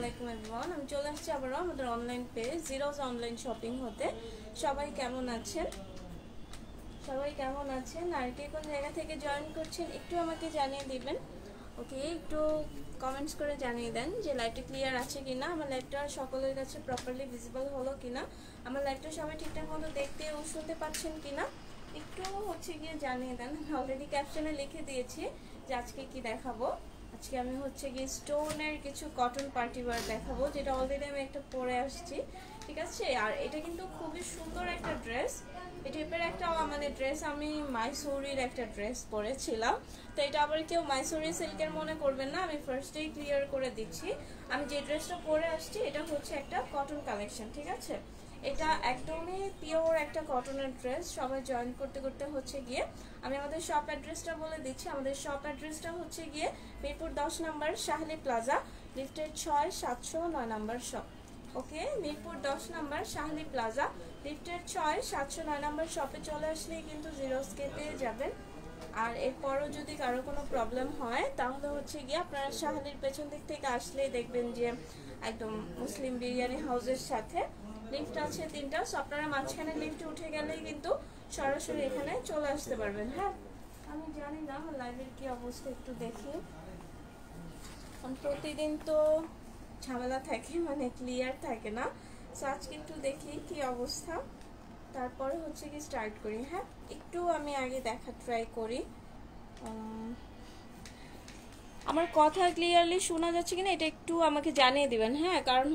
আলাইকুম এভরিওয়ান। আমি চলে আসছি আবারও আমাদের online page zeros online shopping হতে। সবাই কেমন আছেন? আর কে কোন জায়গা থেকে জয়েন করছেন একটু আমাকে জানিয়ে দিবেন। ওকে, একটু কমেন্টস করে জানিয়ে দেন যে লাইভটা ক্লিয়ার আছে কিনা, আমার লাইভটা সকলের কাছে প্রপারলি ভিজিবল হলো কিনা, আমার লাইভটা সবাই ঠিকঠাক মতো দেখতে ও শুনতে পাচ্ছেন কিনা একটু গিয়ে জানিয়ে দেন। আমি অলরেডি ক্যাপশনে লিখে দিয়েছি যে আজকে কি দেখাবো। আজকে আমি গিয়ে স্টোনের কিছু কটন পার্টি ওয়্যার দেখাবো, যেটা অলরেডি আমি একটা পরে আসছি, ঠিক আছে। আর এটা কিন্তু খুবই সুন্দর একটা ড্রেস। এই টাইপের একটা ড্রেস আমি মাইসোরির একটা ড্রেস পরেছিলাম, তো এটা আবার কেউ মাইসোরি সিল্কের মনে করবেন না, আমি ফার্স্টেই ক্লিয়ার করে দিচ্ছি। আমি যে ড্রেসটা পরে আসছি এটা একটা কটন কালেকশন, ঠিক আছে। এটা একদমই পিওর একটা কটনের ড্রেস। সবাই জয়েন করতে গিয়ে আমি আমাদের শপ অ্যাড্রেসটা বলে দিচ্ছি। আমাদের শপ অ্যাড্রেসটা গিয়ে মিরপুর 10 নম্বর শাহলি প্লাজা, লিফটের 6 709 নম্বর শপ। ওকে, মিরপুর 10 নম্বর শাহলি প্লাজা, লিফটের 6 709 নম্বর শপে চলে আসলেই কিন্তু জিরোসকে পেয়ে যাবেন। আর এরপরও যদি কারো কোনো প্রবলেম হয় তাহলে গিয়ে আপনারা শাহলির পেছন দিক থেকে আসলেই দেখবেন যে একদম মুসলিম বিরিয়ানি হাউসের সাথে লিফট আছে 3টা। সো আপনারা মাঝখানে লিফটে উঠে গেলেই কিন্তু সরাসরি এখানে চলে আসতে পারবেন। হ্যাঁ, আমি জানি না আমার লাইভের কি অবস্থা, একটু দেখি। প্রতিদিন তো ঝামেলা থাকে, ক্লিয়ার থাকে না। সো আজকে একটু দেখি কি অবস্থা, তারপরে কি স্টার্ট করি। হ্যাঁ, একটু আমি আগে দেখার ট্রাই করি আমার কথা ক্লিয়ারলি শোনা যাচ্ছে কিনা, এটা একটু আমাকে জানিয়ে দিবেন। হ্যাঁ, কারণ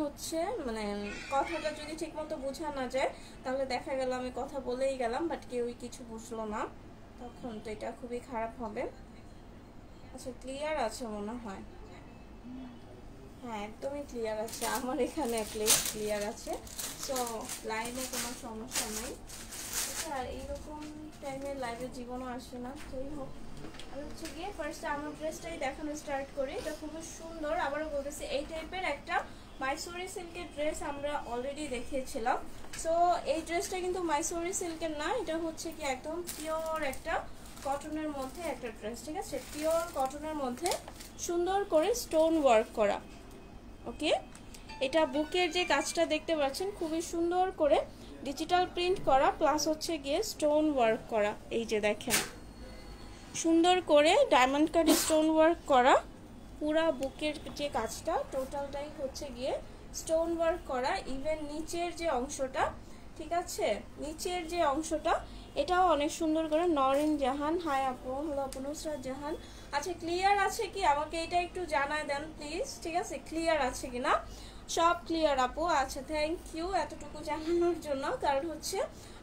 কথাটা যদি ঠিক মতো বোঝা না যায় তাহলে দেখা গেল আমি কথা বলেই গেলাম বাট কেউই কিছু বুঝলো না, তখন তো এটা খুবই খারাপ হবে। আচ্ছা, ক্লিয়ার আছে মনে হয়। হ্যাঁ, একদমই ক্লিয়ার আছে, আমার এখানে অ্যাটলিস্ট ক্লিয়ার আছে। সো লাইনে কোনো সমস্যা নাই। আর এইরকম টাইমে লাইভের জীবনও আসে না। যাই হোক, আমি গিয়ে ফার্স্টে আমার ড্রেসটাই দেখানো স্টার্ট করি। এটা খুবই সুন্দর, আবারও বলতেছি এই টাইপের একটা মাইসোরি সিল্কের ড্রেস আমরা অলরেডি দেখিয়েছিলাম। সো এই ড্রেসটা কিন্তু মাইসোরি সিল্কের না, এটা কি একদম পিওর একটা কটনের মধ্যে একটা ড্রেস, ঠিক আছে। পিওর কটনের মধ্যে সুন্দর করে স্টোন ওয়ার্ক করা। ওকে, এটা বুকের যে কাজটা দেখতে পাচ্ছেন খুবই সুন্দর করে ডিজিটাল প্রিন্ট করা, প্লাস গিয়ে স্টোন ওয়ার্ক করা। এই যে দেখেন সুন্দর করে ডায়মন্ড কাট স্টোন ওয়ার্ক করা, পুরা বুকের যে কাজটা টোটালটাই গিয়ে স্টোন ওয়ার্ক করা। ইভেন নিচের যে অংশটা, ঠিক আছে, নিচের যে অংশটা এটাও অনেক সুন্দর করে। নরিন জাহান, হাই আপু, হ্যালো আপু নুসরাত জাহান। আচ্ছা, ক্লিয়ার আছে কি আমাকে এটা একটু জানায় দেন প্লিজ, ঠিক আছে। ক্লিয়ার আছে কিনা? সব ক্লিয়ার আপু। আচ্ছা, থ্যাংক ইউ এতটুকু জানানোর জন্য। কারণ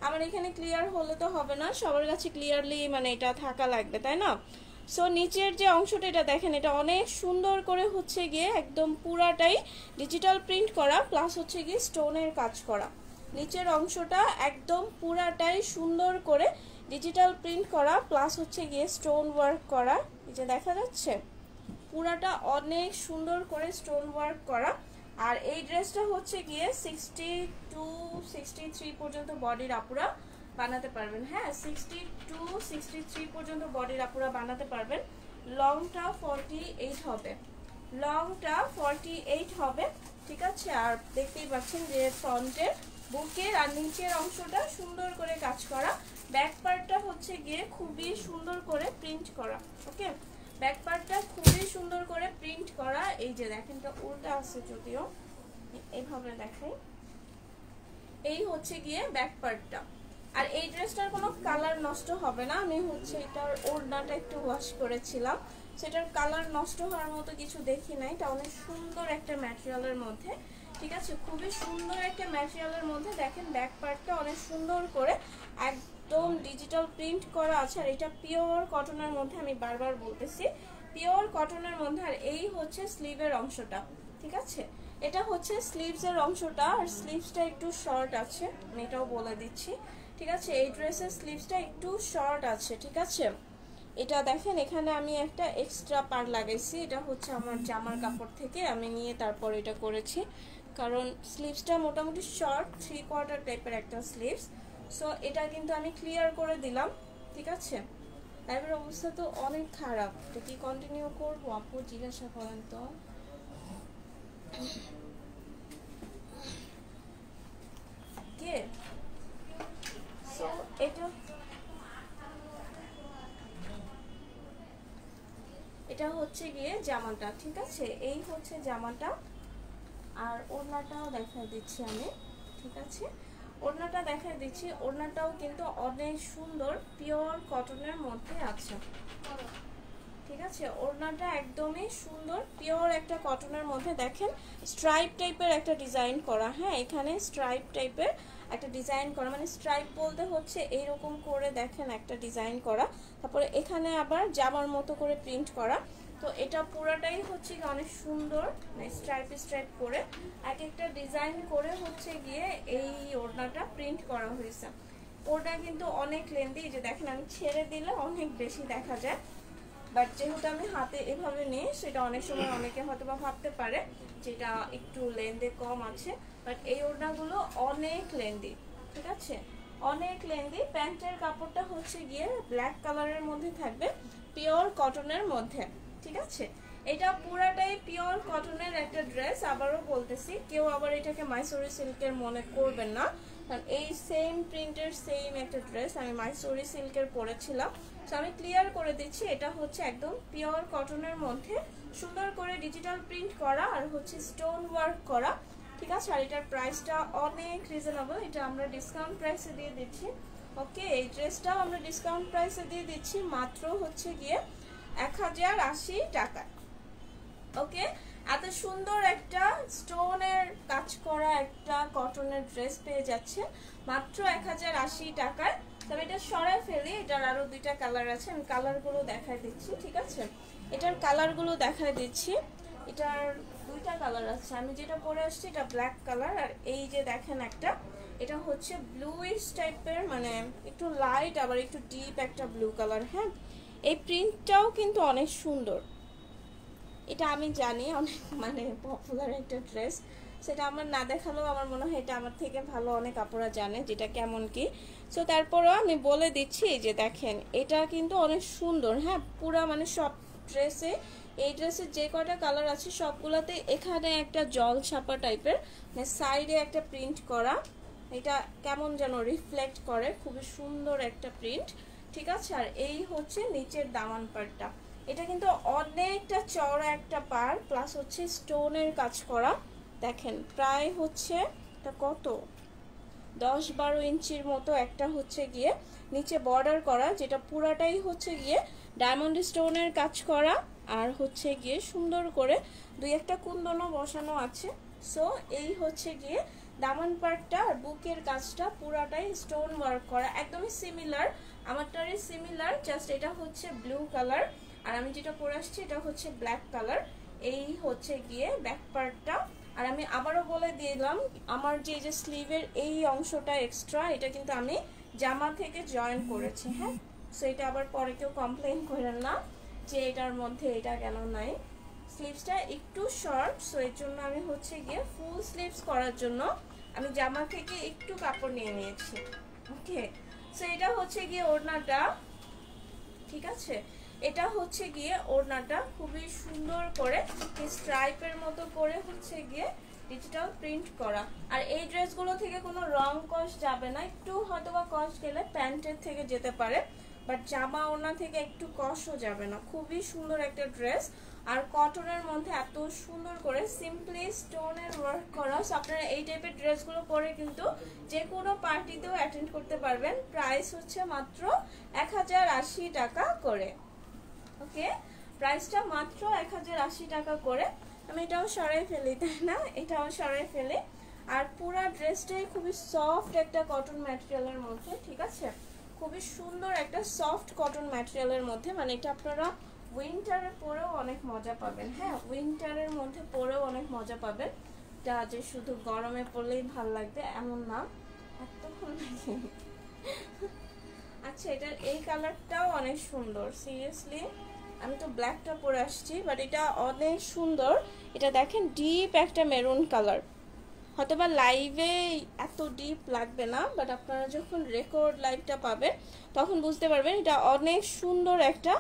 আমার এখানে ক্লিয়ার হলে তো হবে না, সবার কাছে ক্লিয়ারলি এটা থাকা লাগবে, তাই না। সো নিচের যে অংশটা এটা দেখেন, এটা অনেক সুন্দর করে গিয়ে একদম পুরাটাই ডিজিটাল প্রিন্ট করা, প্লাস গিয়ে স্টোনের কাজ করা। নিচের অংশটা একদম পুরাটাই সুন্দর করে ডিজিটাল প্রিন্ট করা, প্লাস গিয়ে স্টোন ওয়ার্ক করা। এই যে দেখা যাচ্ছে পুরাটা অনেক সুন্দর করে স্টোন ওয়ার্ক করা। আর এই ড্রেসটা গিয়ে 62-63 পর্যন্ত বডির আপুরা বানাতে পারবেন। হ্যাঁ, 62-63 পর্যন্ত বডির আপুরা বানাতে পারবেন। লংটা 48 হবে, লংটা 48 হবে, ঠিক আছে। আর দেখতেই পাচ্ছেন যে ফ্রন্টের বুকের আর নিচের অংশটা সুন্দর করে কাজ করা। ব্যাক পার্টটা গিয়ে খুবই সুন্দর করে প্রিন্ট করা। ওকে, ব্যাক পার্টটা খুবই সুন্দর করে প্রিন্ট করা। এই যে দেখেন, এটা উল্টা আছে যদিও, এইভাবে দেখাই। এই গিয়ে ব্যাক পার্টটা। আর এই ড্রেসটার কোনো কালার নষ্ট হবে না। আমি এটার ওড়নাটা একটু ওয়াশ করেছিলাম, সেটার কালার নষ্ট হওয়ার মতো কিছু দেখি নাই। এটা অনেক সুন্দর একটা ম্যাটেরিয়ালের মধ্যে, ঠিক আছে, খুবই সুন্দর একটা ম্যাটেরিয়ালের মধ্যে। দেখেন ব্যাক পার্টটা অনেক সুন্দর করে একদম ডিজিটাল প্রিন্ট করা আছে। আর এটা পিওর কটনের মধ্যে, আমি বারবার বলতেছি পিওর কটনের মধ্যে। আর এই স্লিভের অংশটা, ঠিক আছে, এটা স্লিভসের অংশটা। আর স্লিভসটা একটু শর্ট আছে, আমি এটাও বলে দিচ্ছি, ঠিক আছে। এই ড্রেসের স্লিভসটা একটু শর্ট আছে, ঠিক আছে। এটা দেখেন এখানে আমি একটা এক্সট্রা পার লাগাইছি, এটা আমার জামার কাপড় থেকে আমি নিয়ে তারপর এটা করেছি, কারণ স্লিভসটা মোটামুটি শর্ট 3/4 টাইপের একটা স্লিভস। সো এটা কিন্তু আমি ক্লিয়ার করে দিলাম, ঠিক আছে। লাইভের অবস্থা তো অনেক খারাপ, তো কি কন্টিনিউ করবো আপু জিজ্ঞাসা করেন তো। ওকে, সো এটা হচ্ছে গিয়ে জামাটা, ঠিক আছে? এই হচ্ছে জামাটা। আর ওড়নাটাও দেখা দিচ্ছি আমি, ঠিক আছে? ওড়নাটা দেখা দিচ্ছি, ওড়নাটাও কিন্তু অনেক সুন্দর, পিওর কটনের মধ্যে আছে, ঠিক আছে? ওড়নাটা একদমই সুন্দর, পিওর একটা কটনের মধ্যে। দেখেন স্ট্রাইপ টাইপের একটা ডিজাইন করা, হ্যাঁ এখানে স্ট্রাইপ টাইপের একটা ডিজাইন করা, মানে স্ট্রাইপ বলতে হচ্ছে এইরকম করে দেখেন একটা ডিজাইন করা, তারপরে এখানে আবার জামার মতো করে প্রিন্ট করা। তো এটা পুরাটাই হচ্ছে অনেক সুন্দর, মানে স্ট্রাইপ স্ট্রাইপ করে এক একটা ডিজাইন করে হচ্ছে গিয়ে এই ওড়নাটা প্রিন্ট করা হয়েছে। ওড়না কিন্তু অনেক লেন্দি, যে দেখেন আমি ছেড়ে দিলে অনেক বেশি দেখা যায়, বাট যেহেতু আমি হাতে এভাবে নিই, সেটা অনেক সময় অনেকে হয়তো বা ভাবতে পারে যেটা একটু লেন্থে কম আছে, বাট এই ওড়নাগুলো অনেক লেন্দি, ঠিক আছে? অনেক লেন্দি। প্যান্টের কাপড়টা হচ্ছে গিয়ে ব্ল্যাক কালারের মধ্যে থাকবে, পিওর কটনের মধ্যে, ঠিক আছে? এটা পুরাটাই পিওর কটনের একটা ড্রেস। আবারও বলতেছি, কেউ আবার এটাকে মাইসোরি সিল্কের মনে করবেন না, কারণ এই সেম প্রিন্টের সেম একটা ড্রেস আমি মাইসোরি সিল্কের পরেছিলাম। তো আমি ক্লিয়ার করে দিচ্ছি, এটা হচ্ছে একদম পিওর কটনের মধ্যে সুন্দর করে ডিজিটাল প্রিন্ট করা আর হচ্ছে স্টোন ওয়ার্ক করা, ঠিক আছে? আর এটার প্রাইসটা অনেক রিজনেবল, এটা আমরা ডিসকাউন্ট প্রাইসে দিয়ে দিচ্ছি। ওকে, এই ড্রেসটাও আমরা ডিসকাউন্ট প্রাইসে দিয়ে দিচ্ছি মাত্র হচ্ছে গিয়ে 1080 টাকা। ওকে, এত সুন্দর একটা স্টোনের কাজ করা একটা কটনের ড্রেস পেয়ে যাচ্ছে মাত্র 1080 টাকায়। তবে এটা সরাই ফেলি, এটার আরো দুইটা কালার আছে, আমি কালারগুলো দেখাই দিচ্ছি, ঠিক আছে? এটার কালারগুলো দেখাই দিচ্ছি। এটার দুইটা কালার আছে, আমি যেটা পরে আসছি এটা ব্ল্যাক কালার, আর এই যে দেখেন একটা, এটা হচ্ছে ব্লুইশ টাইপের, মানে একটু লাইট আবার একটু ডিপ একটা ব্লু কালার। হ্যাঁ, এই প্রিন্টটাও কিন্তু অনেক সুন্দর, এটা আমি জানি অনেক মানে পপুলার একটা ড্রেস, সেটা আমার না দেখালেও আমার মনে হয় এটা আমার থেকে ভালো অনেক আপুরা জানে যেটা কেমন কি। সো তারপরও আমি বলে দিচ্ছি যে দেখেন এটা কিন্তু অনেক সুন্দর। হ্যাঁ, পুরা মানে সব ড্রেসে, এই ড্রেসের যে কয়টা কালার আছে সবগুলোতে এখানে একটা জল ছাপা টাইপের, মানে সাইডে একটা প্রিন্ট করা, এটা কেমন যেন রিফ্লেক্ট করে, খুবই সুন্দর একটা প্রিন্ট, ঠিক আছে? আর এই হচ্ছে নিচের দামান পার্টটা, এটা কিন্তু অনেকটা চওড়া একটা পার, প্লাস হচ্ছে স্টোনের কাজ করা। দেখেন প্রায় হচ্ছে এটা কত 10-12 ইঞ্চির মতো একটা হচ্ছে গিয়ে নিচে বর্ডার করা, যেটা পুরাটাই হচ্ছে গিয়ে ডায়মন্ড স্টোনের কাজ করা, আর হচ্ছে গিয়ে সুন্দর করে দুই একটা কুন্দনও বসানো আছে। সো এই হচ্ছে গিয়ে দামান পার্টটা, আর বুকের কাজটা পুরাটাই স্টোন ওয়ার্ক করা, একদমই সিমিলার আমারটারই সিমিলার, জাস্ট এটা হচ্ছে ব্লু কালার আর আমি যেটা পরে আসছি এটা হচ্ছে ব্ল্যাক কালার। এই হচ্ছে গিয়ে ব্যাক পার্টটা। আর আমি আবারও বলে দিলাম, আমার যে স্লিভের এই অংশটা এক্সট্রা, এটা কিন্তু আমি জামা থেকে জয়েন করেছি। হ্যাঁ, সো এটা আবার পরে কেউ কমপ্লেন করেন না যে এটার মধ্যে এটা কেন নাই। স্লিভসটা একটু শর্ট, সো এর জন্য আমি হচ্ছে গিয়ে ফুল স্লিভস করার জন্য আমি জামা থেকে একটু কাপড় নিয়ে নিয়েছি। ওকে, সো এটা হচ্ছে গিয়ে ওড়নাটা, ঠিক আছে? এটা হচ্ছে গিয়ে ওড়নাটা খুবই সুন্দর করে স্ট্রাইপের মতো করে হচ্ছে গিয়ে ডিজিটাল প্রিন্ট করা। আর এই ড্রেসগুলো থেকে কোনো রং কস যাবে না, একটু হয়তো বা কস গেলে প্যান্টের থেকে যেতে পারে, বাট জামা ওড়না থেকে একটু কসও যাবে না। খুবই সুন্দর একটা ড্রেস, আর কটনের মধ্যে এত সুন্দর করে সিম্পলি স্টোনের ওয়ার্ক করা। আপনারা এই টাইপের ড্রেসগুলো পরে কিন্তু যে কোনো পার্টিতেও অ্যাটেন্ড করতে পারবেন। প্রাইস হচ্ছে মাত্র 1080 টাকা করে। ওকে, প্রাইসটা মাত্র 1080 টাকা করে। আমি এটাও সরাই ফেলি, তাই না? এটাও সরাই ফেলি। আর পুরা ড্রেসটাই খুবই সফট একটা কটন ম্যাটেরিয়ালের মধ্যে, ঠিক আছে? খুবই সুন্দর একটা সফট কটন ম্যাটেরিয়ালের মধ্যে, মানে এটা আপনারা উইন্টারে পরেও অনেক মজা পাবেন। হ্যাঁ, উইন্টারের মধ্যে পরেও অনেক মজা পাবেন, এটা যে শুধু গরমে পরলেই ভাল লাগবে এমন না, এতক্ষণ নাকি। আচ্ছা, এটার এই কালারটাও অনেক সুন্দর, সিরিয়াসলি আমি তো ব্ল্যাকটা পরে আসছি, বাট এটা অনেক সুন্দর। এটা দেখেন ডিপ একটা মেরুন কালার, হয়তোবা লাইভে এত ডিপ লাগবে না, বাট আপনারা যখন রেকর্ড লাইভটা পাবেন তখন বুঝতে পারবেন এটা অনেক সুন্দর একটা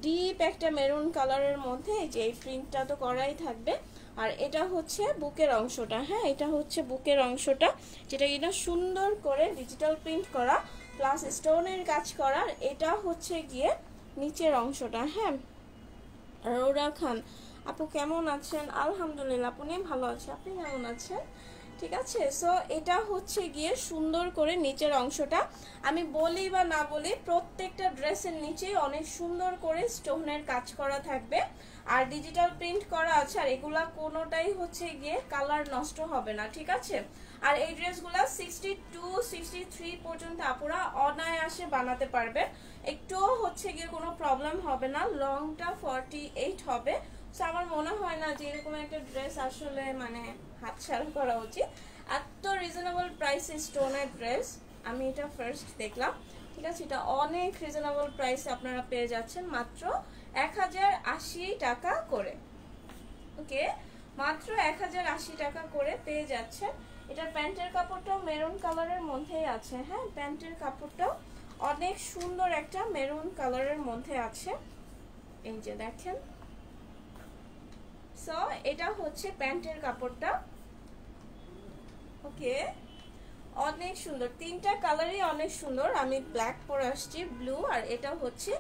ডিপ একটা মেরুন কালারের মধ্যে। এই যে এই প্রিন্টটা তো করাই থাকবে, আর এটা হচ্ছে বুকের অংশটা, হ্যাঁ এটা হচ্ছে বুকের অংশটা, যেটা কিনা সুন্দর করে ডিজিটাল প্রিন্ট করা প্লাস স্টোনের কাজ করা। এটা হচ্ছে গিয়ে নিচের অংশটা। হ্যাঁ, রোরা খান আপু কেমন আছেন? আলহামদুলিল্লাহ আপনি ভালো আছে, আপনি কেমন আছেন? ঠিক আছে, সো এটা হচ্ছে গিয়ে সুন্দর করে নিচের অংশটা। আমি বলি বা না বলি, প্রত্যেকটা ড্রেসের নিচে অনেক সুন্দর করে স্টোনের কাজ করা থাকবে আর ডিজিটাল প্রিন্ট করা আছে। আর এগুলা কোনোটাই হচ্ছে গিয়ে কালার নষ্ট হবে না, ঠিক আছে। আর এই ড্রেসগুলা 62 63 পর্যন্ত আপুরা অনায়াসে বানাতে পারবে, একটুও হচ্ছে গিয়ে কোনো প্রবলেম হবে না। লংটা 48 হবে। সো আমার মনে হয় না যে এরকম একটা ড্রেস আসলে মানে হাতছাড়া করা উচিত। এত রিজনেবল প্রাইসে স্টোনের ড্রেস আমি এটা ফার্স্ট দেখলাম, ঠিক আছে। এটা অনেক রিজনেবল প্রাইসে আপনারা পেয়ে যাচ্ছেন মাত্র 1080 টাকা করে। ওকে, মাত্র 1080 টাকা করে পেয়ে যাচ্ছেন। এটার প্যান্টের কাপড়টাও মেরুন কালারের মধ্যেই আছে। হ্যাঁ, প্যান্টের কাপড়টাও অনেক সুন্দর একটা মেরুন কালারের মধ্যে আছে, এই যে দেখেন। সো এটা হচ্ছে প্যান্টের কাপড়টা। ওকে, অনেক সুন্দর, তিনটা কালারই অনেক সুন্দর। আমি ব্ল্যাক পরে আসছি, ব্লু, আর এটা হচ্ছে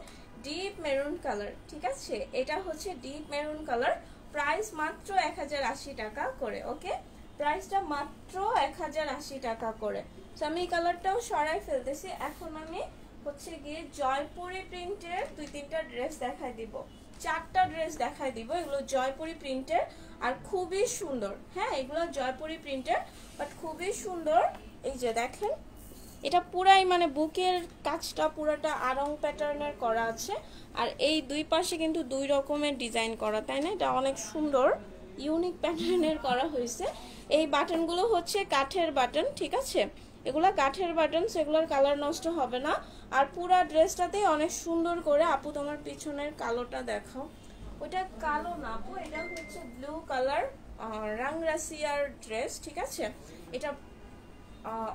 ডিপ মেরুন কালার, ঠিক আছে। এটা হচ্ছে ডিপ মেরুন কালার। প্রাইস মাত্র 1080 টাকা করে। ওকে, প্রাইসটা মাত্র 1080 টাকা করে। তো আমি এই কালারটাও সরাই ফেলতেছি। এখন আমি হচ্ছে গিয়ে জয়পুরি প্রিন্টের 2-3টা ড্রেস দেখাই দিব, 4টা ড্রেস দেখাই দিব। এগুলো জয়পুরি প্রিন্টের আর খুবই সুন্দর। হ্যাঁ, এগুলো জয়পুরি প্রিন্টের বাট খুবই সুন্দর। এই যে দেখেন, এটা পুরাই মানে বুকের কাজটা পুরাটা আরং প্যাটার্নের করা আছে। আর এই দুই পাশে কিন্তু 2 রকমের ডিজাইন করা, তাই না? এটা অনেক সুন্দর ইউনিক প্যাটার্নের করা হয়েছে। এই বাটনগুলো হচ্ছে কাঠের বাটন, ঠিক আছে। এগুলো কাঠের বাটন, সেগুলোর কালার নষ্ট হবে না। আর পুরা ড্রেসটাতেই অনেক সুন্দর করে, আপু তোমার পিছনের কালোটা দেখাও। ওইটা কালো না আপু, এটা হচ্ছে ব্লু কালার রাংরাসিয়ার ড্রেস, ঠিক আছে। এটা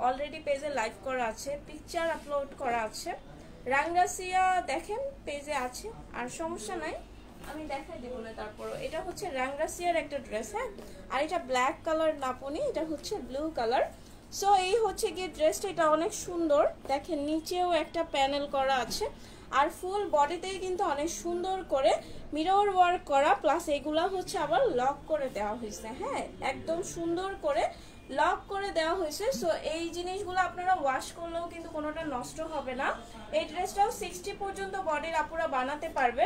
অলরেডি পেজে লাইভ করা আছে, পিকচার আপলোড করা আছে। রাংরাসিয়া দেখেন পেজে আছে, আর সমস্যা নাই আমি দেখাই দিব না। তারপর এটা হচ্ছে রাংরাসিয়ার একটা ড্রেস। হ্যাঁ, আর এটা ব্ল্যাক কালার নাপনি, এটা হচ্ছে ব্লু কালার। সো এই হচ্ছে গিয়ে ড্রেসটা, এটা অনেক সুন্দর। দেখেন নিচেও একটা প্যানেল করা আছে আর ফুল বডিতেই কিন্তু অনেক সুন্দর করে মিরর ওয়ার্ক করা, প্লাস এগুলা হচ্ছে আবার লক করে দেওয়া হয়েছে। হ্যাঁ, একদম সুন্দর করে লক করে দেওয়া হয়েছে। সো এই জিনিসগুলো আপনারা ওয়াশ করলেও কিন্তু কোনোটা নষ্ট হবে না। এই ড্রেসটাও 60 পর্যন্ত বডির আপুরা বানাতে পারবে।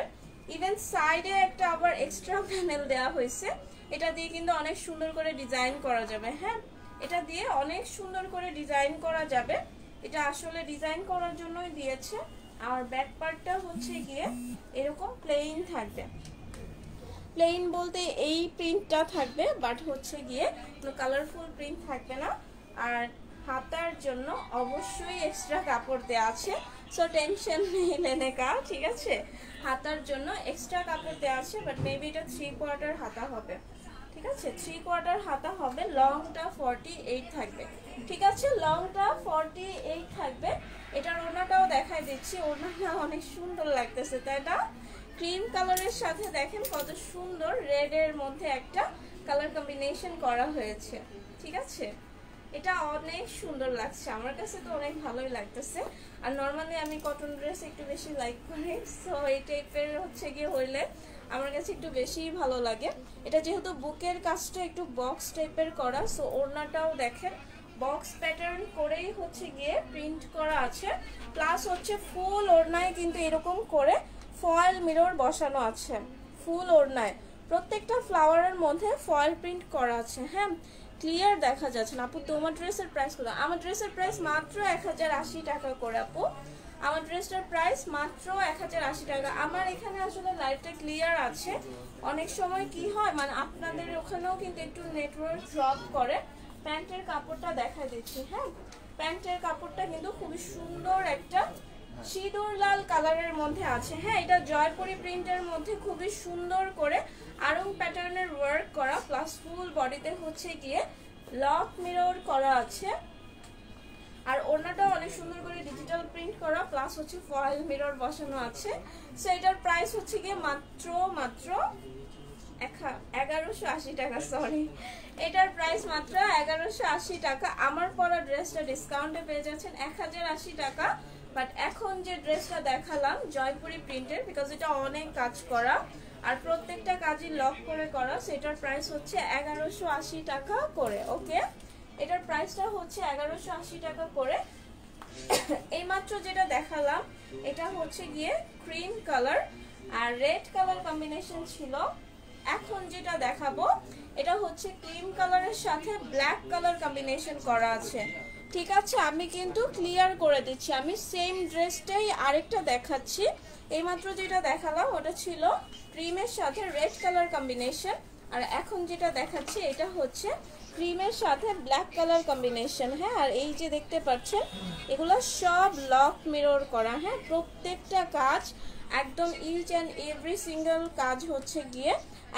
ইভেন সাইডে একটা আবার এক্সট্রা প্যানেল দেওয়া হয়েছে, এটা দিয়ে কিন্তু অনেক সুন্দর করে ডিজাইন করা যাবে। হ্যাঁ, এটা দিয়ে অনেক সুন্দর করে ডিজাইন করা যাবে। এটা আসলে ডিজাইন করার জন্যই দিয়েছে। আর ব্যাক পার্টটা হচ্ছে গিয়ে এরকম প্লেন থাকবে। প্লেন বলতে এই প্রিন্টটা থাকবে, বাট হচ্ছে গিয়ে কোনো কালারফুল প্রিন্ট থাকবে না। আর হাতার জন্য অবশ্যই এক্সট্রা কাপড় দেওয়া আছে, সো টেনশন নেই লেনে কা, ঠিক আছে। হাতার জন্য এক্সট্রা কাপড় দেওয়া আছে, বাট মেবি এটা 3/4 হাতা হবে, ঠিক আছে। 3/4 হাতা হবে। লংটা 48 থাকবে, ঠিক আছে। লংটা 48 থাকবে। এটার ওড়নাটাও দেখাই দিচ্ছি, ওড়নাটা অনেক সুন্দর লাগতেছে, তাই না? ক্রিম কালারের সাথে দেখেন কত সুন্দর রেড এর মধ্যে একটা কালার কম্বিনেশন করা হয়েছে, ঠিক আছে। এটা অনেক সুন্দর লাগছে, আমার কাছে তো অনেক ভালোই লাগতেছে। আর নর্মালি আমি কটন ড্রেস একটু বেশি লাইক করি, সো এই টাইপের হচ্ছে গিয়ে হইলে আমার কাছে একটু বেশি ভালো লাগে। এটা যেহেতু বুকের কাজটা একটু বক্স টাইপের করা, সো ওড়নাটাও দেখেন বক্স প্যাটার্ন করেই হচ্ছে গিয়ে প্রিন্ট করা আছে। প্লাস হচ্ছে ফুল ওড়নায় কিন্তু এরকম করে ফয়েল মিরর বসানো আছে। ফুল ওড়নায় প্রত্যেকটা ফ্লাওয়ারের মধ্যে ফয়েল প্রিন্ট করা আছে। হ্যাঁ, ক্লিয়ার দেখা যাচ্ছে না। আপু তোমার ড্রেসের প্রাইস কত? আমার ড্রেসের প্রাইস মাত্র 1080 টাকা করে আপু। আমার ড্রেসটার প্রাইস মাত্র 1080 টাকা। আমার এখানে আসলে লাইভটা ক্লিয়ার আছে। অনেক সময় কি হয় মানে আপনাদের ওখানেও কিন্তু একটু নেটওয়ার্ক ড্রপ করে। প্যান্টের কাপড়টা দেখা দিচ্ছি। হ্যাঁ, প্যান্টের কাপড়টা কিন্তু খুবই সুন্দর একটা সিঁদুর লাল কালারের মধ্যে আছে। হ্যাঁ, এটা জয়পুরি প্রিন্টের মধ্যে খুবই সুন্দর করে আরং প্যাটার্নের ওয়ার্ক করা, প্লাস ফুল বডিতে হচ্ছে গিয়ে লক মিরর করা আছে। আর ওড়নাটাও অনেক সুন্দর করে ডিজিটাল প্রিন্ট করা, প্লাস হচ্ছে ফয়েল মিরর বসানো আছে। সো এটার প্রাইস হচ্ছে গিয়ে মাত্র 1180 টাকা, সরি, এটার প্রাইস মাত্র 1180 টাকা। আমার পরা ড্রেসটা ডিসকাউন্টে পেয়ে যাচ্ছেন 1080 টাকা। বাট এখন যে ড্রেসটা দেখালাম জয়পুরি প্রিন্টের, বিকজ এটা অনেক কাজ করা আর প্রত্যেকটা কাজই লক করে করা, সেটার প্রাইস হচ্ছে 1180 টাকা করে। ওকে, এটার প্রাইসটা হচ্ছে 1180 টাকা করে। এইমাত্র যেটা দেখালাম এটা হচ্ছে গিয়ে ক্রিম কালার আর রেড কালার কম্বিনেশন ছিল। এখন যেটা দেখাবো এটা হচ্ছে ক্রিম কালারের সাথে ব্ল্যাক কালার কম্বিনেশন করা আছে। ঠিক আছে, আমি কিন্তু ক্লিয়ার করে দিচ্ছি, আমি সেম ড্রেসটাই আরেকটা দেখাচ্ছি। এইমাত্র যেটা দেখালাম ওটা ছিল ক্রিমের সাথে রেড কালার কম্বিনেশন, আর এখন যেটা দেখাচ্ছি এটা হচ্ছে ক্রিমের সাথে ব্ল্যাক কালার কম্বিনেশন। হ্যাঁ, আর এই যে দেখতে পাচ্ছেন এগুলো সব লক মিরর করা। হ্যাঁ, প্রত্যেকটা কাজ একদম ইচ অ্যান্ড এভরি সিঙ্গেল কাজ হচ্ছে গিয়ে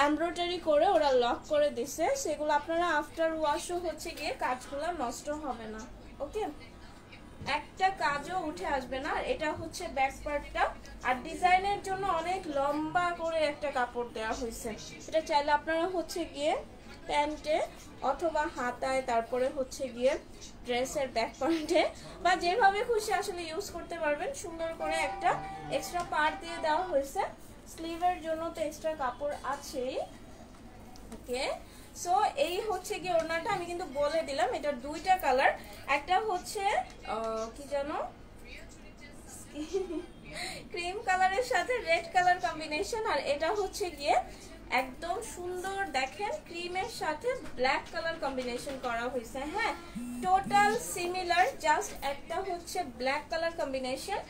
এমব্রয়ডারি করে ওরা লক করে দিছে, সেগুলো আপনারা আফটার ওয়াশও হচ্ছে গিয়ে কাজগুলো নষ্ট হবে না। ওকে, একটা কাজও উঠে আসবে না। এটা হচ্ছে ব্যাক পার্টটা, আর ডিজাইনের জন্য অনেক লম্বা করে একটা কাপড় দেওয়া হয়েছে। এটা চাইলে আপনারা হচ্ছে গিয়ে প্যান্টে অথবা হাতায়, তারপরে হচ্ছে গিয়ে ড্রেসের ব্যাক পার্টে বা যেভাবে খুশি আসলে ইউজ করতে পারবেন। সুন্দর করে একটা এক্সট্রা পার্ট দিয়ে দেওয়া হয়েছে, স্লিভের জন্য তো এক্সট্রা কাপড় আছেই। ওকে, সো এই হচ্ছে গিয়ে ওড়নাটা। আমি কিন্তু বলে দিলাম এটার দুইটা কালার, একটা হচ্ছে কি জানো ক্রিম কালারের সাথে রেড কালার কম্বিনেশন, আর এটা হচ্ছে গিয়ে একদম সুন্দর দেখেন ক্রিমের সাথে ব্ল্যাক কালার কম্বিনেশন করা হয়েছে। হ্যাঁ, টোটাল সিমিলার, জাস্ট একটা হচ্ছে ব্ল্যাক কালার কম্বিনেশন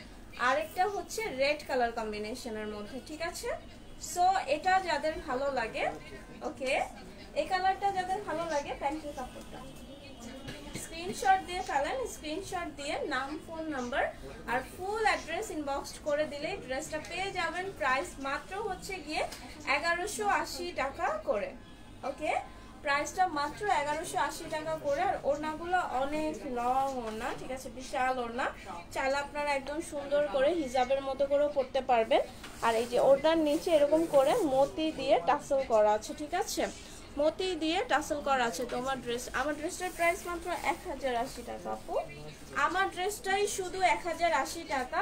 আরেকটা হচ্ছে রেড কালার কম্বিনেশনের মধ্যে। ঠিক আছে, সো এটা যাদের ভালো লাগে, ওকে, এই কালারটা যাদের ভালো লাগে প্যান্টের কাপড়টা স্ক্রিনশট দিয়ে ফেলেন, স্ক্রিনশট দিয়ে নাম, ফোন নাম্বার আর ফুল অ্যাড্রেস ইনবক্স করে দিলেই ড্রেসটা পেয়ে যাবেন। প্রাইস মাত্র হচ্ছে গিয়ে 1180 টাকা করে। ওকে, প্রাইসটা মাত্র 1180 টাকা করে। আর ওড়নাগুলো অনেক লং ওড়না, ঠিক আছে, বিশাল ওড়না, চাইলে আপনারা একদম সুন্দর করে হিজাবের মতো করেও পরতে পারবেন। আর এই যে ওড়নার নিচে এরকম করে মতি দিয়ে টাসেল করা আছে। ঠিক আছে, মতি দিয়ে টাসেল করা আছে। তোমার ড্রেস, আমার ড্রেসটার প্রাইস মাত্র 1080 টাকা আপু। আমার ড্রেসটাই শুধু 1080 টাকা,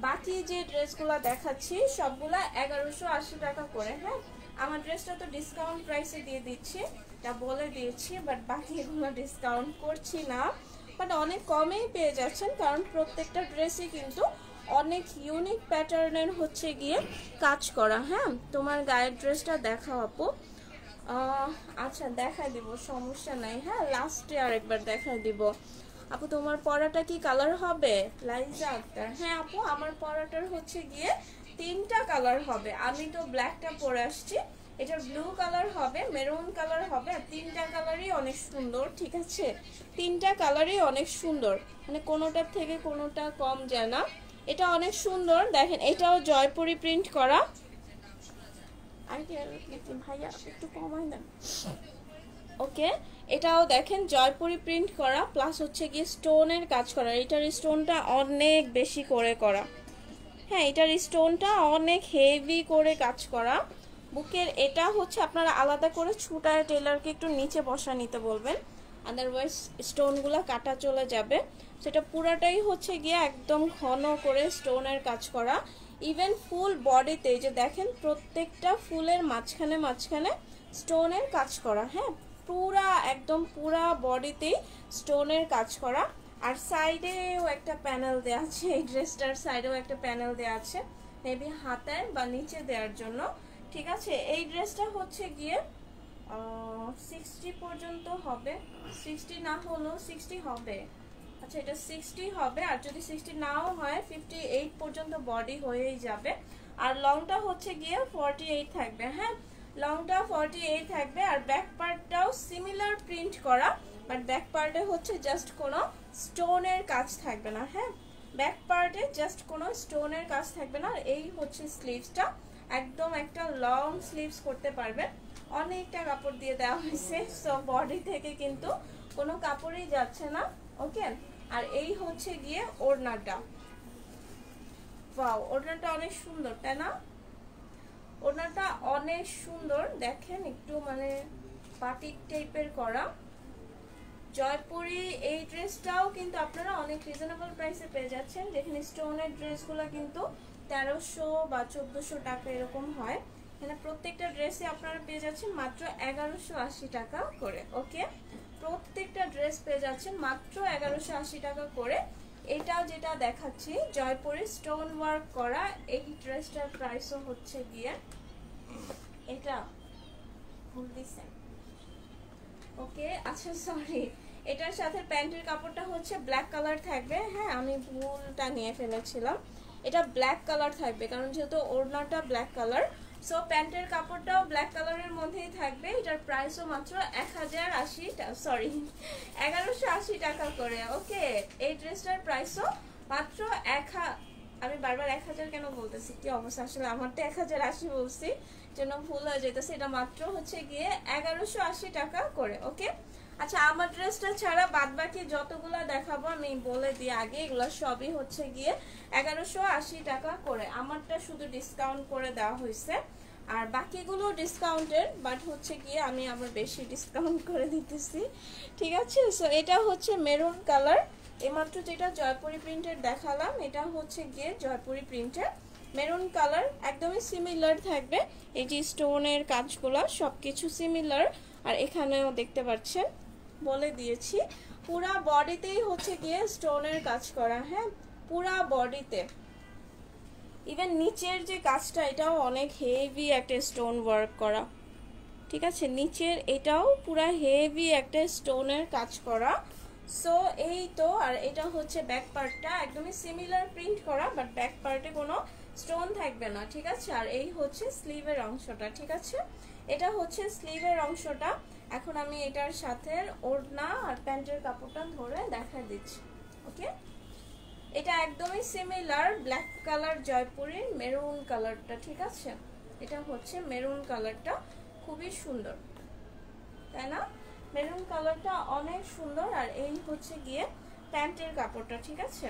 বাকি যে ড্রেসগুলো দেখাচ্ছি সবগুলা 1180 টাকা করে। হ্যাঁ, আমার ড্রেসটা তো ডিসকাউন্ট প্রাইসে দিয়ে দিচ্ছি, এটা বলে দিয়েছি, বাট বাকি এগুলো ডিসকাউন্ট করছি না, বাট অনেক কমেই পেয়ে যাচ্ছেন, কারণ প্রত্যেকটা ড্রেসই কিন্তু অনেক ইউনিক প্যাটার্নের হচ্ছে গিয়ে কাজ করা। হ্যাঁ, তোমার গায়ের ড্রেসটা দেখাও আপু। আচ্ছা, দেখা দিব, সমস্যা নাই। হ্যাঁ, লাস্টে আরেকবার দেখা দিব। আপু তোমার পরাটা কি কালার হবে? লাইজা আক্তার, হ্যাঁ আপু, আমার পরাটার হচ্ছে গিয়ে 3টা কালার হবে। আমি তো ব্ল্যাকটা পরে আসছি, এটার ব্লু কালার হবে, মেরুন কালার হবে, আর 3টা কালারই অনেক সুন্দর। ঠিক আছে, 3টা কালারই অনেক সুন্দর, মানে কোনোটার থেকে কোনোটা কম যায় না। এটা অনেক সুন্দর, দেখেন এটাও জয়পুরি প্রিন্ট করা। ভাইয়া একটু কমাই দেন। ওকে, এটাও দেখেন জয়পুরি প্রিন্ট করা, প্লাস হচ্ছে গিয়ে স্টোনের কাজ করা। এটার স্টোনটা অনেক বেশি করে করা। হ্যাঁ, এটার স্টোনটা অনেক হেভি করে কাজ করা। বুকের এটা হচ্ছে আপনারা আলাদা করে ছুটায় টেলারকে একটু নিচে বসা নিতে বলবেন, আদারওয়াইজ স্টোনগুলো কাটা চলে যাবে। সেটা পুরাটাই হচ্ছে গিয়ে একদম ঘন করে স্টোনের কাজ করা। ইভেন ফুল বডিতে যে দেখেন প্রত্যেকটা ফুলের মাঝখানে মাঝখানে স্টোনের কাজ করা। হ্যাঁ, পুরা একদম পুরা বডিতেই স্টোনের কাজ করা। আর সাইডেও একটা প্যানেল দেওয়া আছে, এই ড্রেসটার সাইডেও একটা প্যানেল দেওয়া আছে, মেবি হাতায় বা নিচে দেওয়ার জন্য। ঠিক আছে, এই ড্রেসটা হচ্ছে গিয়ে 60 পর্যন্ত হবে, 60 না হলেও 60 হবে। আচ্ছা, এটা 60 হবে, আর যদি 60 নাও হয় 58 পর্যন্ত বডি হয়েই যাবে। আর লংটা হচ্ছে গিয়ে 48 থাকবে। হ্যাঁ, লংটা 48 থাকবে। আর ব্যাক পার্টটাও সিমিলার প্রিন্ট করা, বাট ব্যাক পার্টে হচ্ছে জাস্ট কোনো স্টোনের কাজ থাকবে না। হ্যাঁ, ব্যাক পার্টে জাস্ট কোনো স্টোনের কাজ থাকবে না। আর এই হচ্ছে স্লিভসটা, একদম একটা লং স্লিভস করতে পারবেন। অনেকটা কাপড় দিয়ে দেওয়া হয়েছে, সো বডি থেকে কিন্তু কোনো কাপড়ই যাচ্ছে না। ওকে, আর এই হচ্ছে গিয়ে ওড়নাটা। ওয়াও, ওড়নাটা অনেক সুন্দর, তাই না? ওড়নাটা অনেক সুন্দর, দেখেন একটু মানে বাটিক টাইপের করা জয়পুরি। এই ড্রেসটাও কিন্তু আপনারা অনেক রিজনেবল প্রাইসে পেয়ে যাচ্ছেন। যেখানে স্টোনের ড্রেসগুলো কিন্তু 1300 বা 1400 টাকা এরকম হয়, এখানে প্রত্যেকটা ড্রেসে আপনারা পেয়ে যাচ্ছেন মাত্র 1180 টাকা করে। ওকে, প্রত্যেকটা ড্রেস পেয়ে যাচ্ছেন মাত্র 1180 টাকা করে। এটাও যেটা দেখাচ্ছি জয়পুরি স্টোন ওয়ার্ক করা, এই ড্রেসটার প্রাইসও হচ্ছে গিয়ে এটা ভুল দিছেন। ওকে আচ্ছা সরি, এটার সাথে প্যান্টের কাপড়টা হচ্ছে ব্ল্যাক কালার থাকবে। হ্যাঁ আমি ভুলটা নিয়ে ফেলেছিলাম, এটা ব্ল্যাক কালার থাকবে কারণ যেহেতু ওড়নাটা ব্ল্যাক কালার, সো প্যান্টের কাপড়টাও ব্ল্যাক কালারের মধ্যেই থাকবে। এটার প্রাইসও মাত্র 1080 টাকা, সরি 1180 টাকা করে। ওকে, এই ড্রেসটার প্রাইসও মাত্র আমি বারবার 1000 কেন বলতেছি, কি অবস্থা, আসলে আমার তো 1080 বলছি জন্য ভুল হয়ে যেতেছে। এটা মাত্র হচ্ছে গিয়ে 1180 টাকা করে। ওকে আচ্ছা, আমার ড্রেসটা ছাড়া বাদ বাকি যতগুলো দেখাবো আমি বলে দিই আগে, এগুলো সবই হচ্ছে গিয়ে 1180 টাকা করে। আমারটা শুধু ডিসকাউন্ট করে দেওয়া হয়েছে, আর বাকিগুলো ডিসকাউন্টেড, বাট হচ্ছে গিয়ে আমি আবার বেশি ডিসকাউন্ট করে দিতেছি, ঠিক আছে। সো এটা হচ্ছে মেরুন কালার, এইমাত্র যেটা জয়পুরি প্রিন্টের দেখালাম এটা হচ্ছে গিয়ে জয়পুরি প্রিন্টের মেরুন কালার, একদমই সিমিলার থাকবে। এই যে স্টোনের কাজগুলো সবকিছু সিমিলার, আর এখানেও দেখতে পাচ্ছেন বলে দিয়েছি পুরা বডিতেই হচ্ছে গিয়ে স্টোনের কাজ করা। হ্যাঁ পুরা বডিতে, ইভেন নিচের যে কাজটা এটাও অনেক হেভি একটা স্টোন ওয়ার্ক করা, ঠিক আছে। নিচের এটাও পুরা হেভি একটা স্টোনের কাজ করা। সো এই তো, আর এটা হচ্ছে ব্যাক পার্টটা একদমই সিমিলার প্রিন্ট করা, বাট ব্যাক পার্টে কোনো স্টোন থাকবে না, ঠিক আছে। আর এই হচ্ছে স্লিভের অংশটা, ঠিক আছে, এটা হচ্ছে স্লিভের অংশটা। এখন আমি এটার সাথে ওড়না আর প্যান্টের কাপড়টা ধরে দেখা দিচ্ছি। ওকে, এটা একদমই সিমিলার ব্ল্যাক কালার জয়পুরের মেরুন কালারটা, ঠিক আছে। এটা হচ্ছে মেরুন কালারটা, খুবই সুন্দর তাই না, মেরুন কালারটা অনেক সুন্দর। আর এই হচ্ছে গিয়ে প্যান্টের কাপড়টা, ঠিক আছে,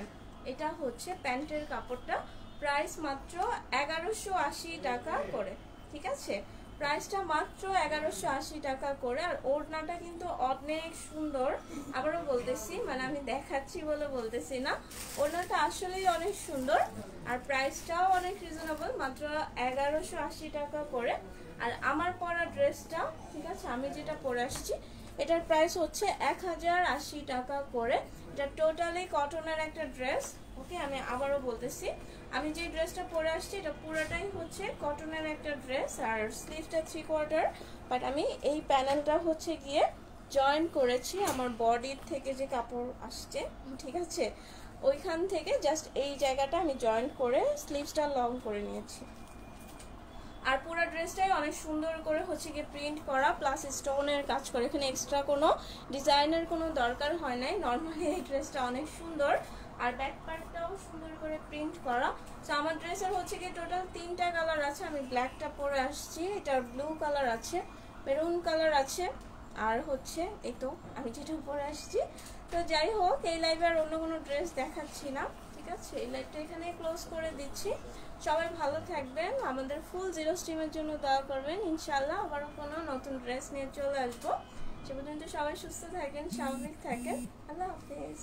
এটা হচ্ছে প্যান্টের কাপড়টা, প্রাইস মাত্র 1180 টাকা করে, ঠিক আছে। প্রাইসটা মাত্র 1180 টাকা করে। আর ওড়নাটা কিন্তু অনেক সুন্দর, আবারও বলতেছি, মানে আমি দেখাচ্ছি বলে বলতেছি না, ওড়নাটা আসলেই অনেক সুন্দর। আর প্রাইসটাও অনেক রিজনেবল, মাত্র 1180 টাকা করে। আর আমার পরা ড্রেসটা, ঠিক আছে, আমি যেটা পরে আসছি এটার প্রাইস হচ্ছে 1080 টাকা করে। এটা টোটালি কটনের একটা ড্রেস। ওকে, আমি আবারও বলতেছি, আমি যে ড্রেসটা পরে আসছি এটা পুরোটাই হচ্ছে কটনের একটা ড্রেস, আর স্লিভটা 3/4, বাট আমি এই প্যানেলটা হচ্ছে গিয়ে জয়েন করেছি আমার বডির থেকে যে কাপড় আসছে, ঠিক আছে, ওইখান থেকে জাস্ট এই জায়গাটা আমি জয়েন করে স্লিভসটা লং করে নিয়েছি। আর পুরো ড্রেসটাই অনেক সুন্দর করে হচ্ছে গিয়ে প্রিন্ট করা, প্লাস স্টোনের কাজ করে, এখানে এক্সট্রা কোনো ডিজাইনের কোনো দরকার হয় নাই। নর্মালি এই ড্রেসটা অনেক সুন্দর, আর ব্যাক পার্টটাও সুন্দর করে প্রিন্ট করা। তো আমার ড্রেসের হচ্ছে গিয়ে টোটাল 3টা কালার আছে, আমি ব্ল্যাকটা পরে আসছি, এটার ব্লু কালার আছে, মেরুন কালার আছে, আর হচ্ছে এই তো আমি যেটা পরে আসছি। তো যাই হোক, এই লাইভে আর অন্য কোনো ড্রেস দেখাচ্ছি না, ঠিক আছে, এই লাইভটা এখানে ক্লোজ করে দিচ্ছি। সবাই ভালো থাকবেন, আমাদের ফুল জিরো স্ট্রিমের জন্য দোয়া করবেন। ইনশাল্লাহ আবারও কোনো নতুন ড্রেস নিয়ে চলে আসবো। সে পর্যন্ত সবাই সুস্থ থাকেন, স্বাভাবিক থাকেন। আল্লাহ হাফেজ।